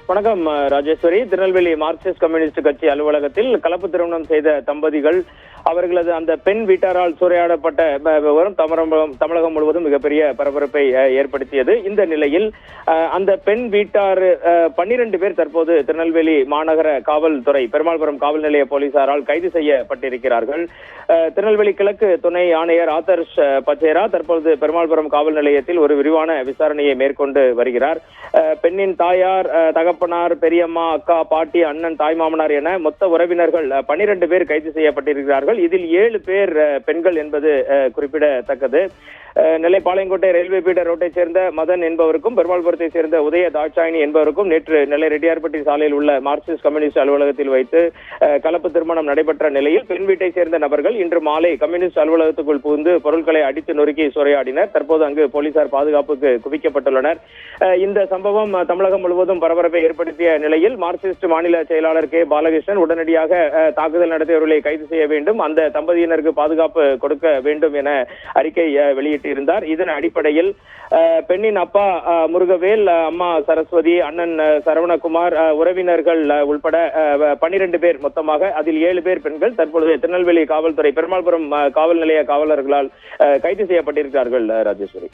வணக்கம் Rajeswari. Tirunelveli Marxist communist கட்சி அலுவலகத்தில் கலப்பு திருமணம் செய்த தம்பதிகள் அவர்களது அந்த பெண் வீட்டாரால் சூறையாடப்பட்ட விவரம் தமிழகம் முழுவதும் மிகப்பெரிய பரபரப்பை ஏற்படுத்தியது. இந்த நிலையில் அந்த பெண் வீட்டார் 12 பேர் தற்போது திருநெல்வேலி மாநகர காவல்துறை பெருமாள்புரம் காவல் நிலைய போலீசாரால் கைது செய்யப்பட்டிருக்கிறார்கள். திருநெல்வேலி கிழக்கு துணை ஆணையர் ஆதர்ஷ் பச்சேரா தற்போது பெருமாள்புரம் காவல் நிலையத்தில் ஒரு விரிவான விசாரணையை மேற்கொண்டு வருகிறார். பெண்ணின் தாயார், தகப்பனார், பெரியம்மா, அக்கா, பாட்டி, அண்ணன், தாய்மாமனார் என மொத்த உறவினர்கள் 12 பேர் கைது செய்யப்பட்டிருக்கிறார்கள். இதில் 7 பேர் பெண்கள் என்பது குறிப்பிடத்தக்கது. நெல்லை பாளையங்கோட்டை ரயில்வே பீடர் ரோட்டை சேர்ந்த மதன் என்பவருக்கும், பெருமாள்புரத்தை சேர்ந்த உதய தாட்சாயினி என்பவருக்கும் நேற்று நெல்லை ரெட்டியார்பட்டி சாலையில் உள்ள மார்க்சிஸ்ட் கம்யூனிஸ்ட் அலுவலகத்தில் வைத்து கலப்பு திருமணம் நடைபெற்ற நிலையில் பெண் வீட்டை சேர்ந்த நபர்கள் இன்று மாலை கம்யூனிஸ்ட் அலுவலகத்துக்குள் புகுந்து பொருட்களை அடித்து நொறுக்கி சூறையாடினர். தற்போது அங்கு போலீசார் பாதுகாப்புக்கு குவிக்கப்பட்டுள்ளனர். இந்த சம்பவம் தமிழகம் முழுவதும் பரபரப்பை ஏற்படுத்திய நிலையில் மார்க்சிஸ்ட் மாநில செயலாளர் கே பாலகிருஷ்ணன் உடனடியாக தாக்குதல் நடத்தியவர்களை கைது செய்ய வேண்டும், அந்த தம்பதியினருக்கு பாதுகாப்பு கொடுக்க வேண்டும் என அறிக்கை வெளியிட்டிருந்தார். இதன் அடிப்படையில் பெண்ணின் அப்பா முருகவேல், அம்மா சரஸ்வதி, அண்ணன் சரவணகுமார், உறவினர்கள் உள்பட 12 பேர் மொத்தமாக, அதில் 7 பேர் பெண்கள் தற்பொழுது திருநெல்வேலி காவல்துறை பெருமாள்புரம் காவல் நிலைய காவலர்களால் கைது செய்யப்பட்டிருக்கிறார்கள். ராஜேஸ்வரி.